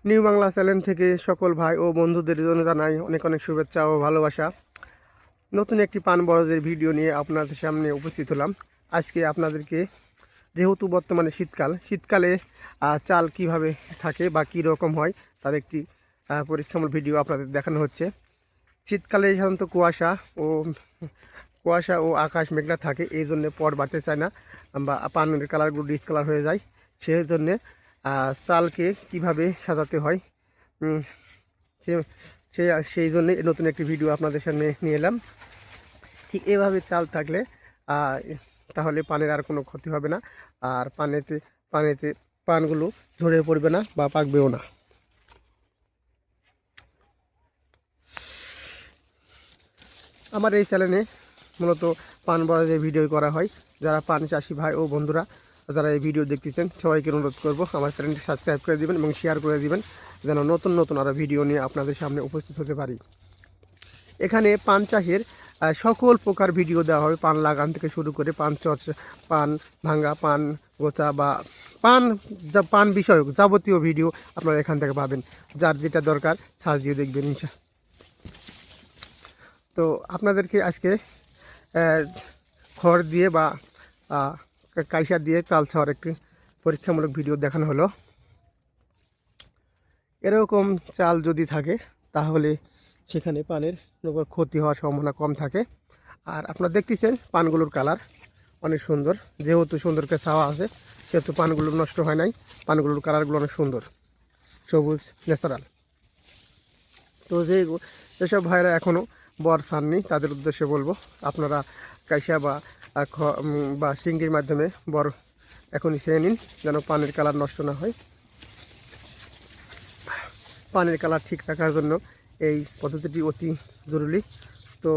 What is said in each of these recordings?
New Bangla channel থেকে সকল ভাই ও বন্ধুদের জন্য জানাই অনেক অনেক শুভেচ্ছা ও ভালোবাসা। নতুন একটি পান বরজের ভিডিও নিয়ে আপনাদের সামনে উপস্থিত হলাম। আজকে আপনাদেরকে যেহেতু বর্তমানে শীতকালে চাল কিভাবে থাকে বা কী রকম হয় তার একটি পরীক্ষামূলক ভিডিও আপনাদের দেখানো হচ্ছে। শীতকালে সাধারণত কুয়াশা ও আকাশ মেঘলা থাকে, এই জন্যে পট বাড়তে চায় না বা পানের কালারগুলো ডিসকালার হয়ে যায়। সেই জন্যে চালকে কিভাবে সাজাতে হয় সেই জন্যে নতুন একটি ভিডিও আপনাদের সামনে নিয়ে এলাম। ঠিক এভাবে চাল থাকলে তাহলে পানের আর কোনো ক্ষতি হবে না, আর পানিতে পানগুলো ঝরে পড়বে না বা পাকবেও না। আমার এই চ্যানেলে মূলত পান বরাজের ভিডিও করা হয়। যারা পান চাষি ভাই ও বন্ধুরা যারা এই ভিডিও দেখতেছেন সবাইকে অনুরোধ করব আমার চ্যানেলটি সাবস্ক্রাইব করে দিবেন এবং শেয়ার করে দিবেন, যেন নতুন নতুন আরও ভিডিও নিয়ে আপনাদের সামনে উপস্থিত হতে পারি। এখানে পান চাষের সকল প্রকার ভিডিও দেওয়া হবে, পান লাগান থেকে শুরু করে পান চর্চা, পান ভাঙ্গা, পান গোচা বা পান বিষয়ক যাবতীয় ভিডিও আপনারা এখান থেকে পাবেন। যার যেটা দরকার সার্চ দিয়ে দেখবেন তো আপনাদেরকে আজকে খড় দিয়ে বা কাইসা দিয়ে চাল ছাওয়ার একটি পরীক্ষামূলক ভিডিও দেখানো হলো। এরকম চাল যদি থাকে তাহলে সেখানে পানের কোনো ক্ষতি হওয়ার সম্ভাবনা কম থাকে। আর আপনারা দেখতেছেন পানগুলোর কালার অনেক সুন্দর, যেহেতু সুন্দরকে ছাওয়া আছে সেহেতু পানগুলো নষ্ট হয় নাই। পানগুলোর কালারগুলো অনেক সুন্দর, সবুজ, ন্যাচারাল। তো যেসব ভাইরা এখনও বর ছাননি তাদের উদ্দেশ্যে বলবো, আপনারা কাইসা বা সিঙ্গির মাধ্যমে বর এখনই ছেড়ে নিন, যেন পানের কালার নষ্ট না হয়। পানের কালার ঠিক রাখার জন্য এই পদ্ধতিটি অতি জরুরি। তো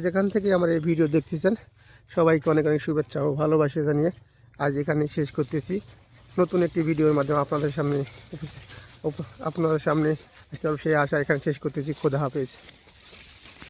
যেখান থেকে আমার এই ভিডিও দেখতেছেন সবাইকে অনেক অনেক শুভেচ্ছা ও ভালোবাসা জানিয়ে আজ এখানে শেষ করতেছি। নতুন একটি ভিডিওর মাধ্যমে আপনাদের সামনে সেই আশা এখানে শেষ করতেছি। খোদা হাফেজ।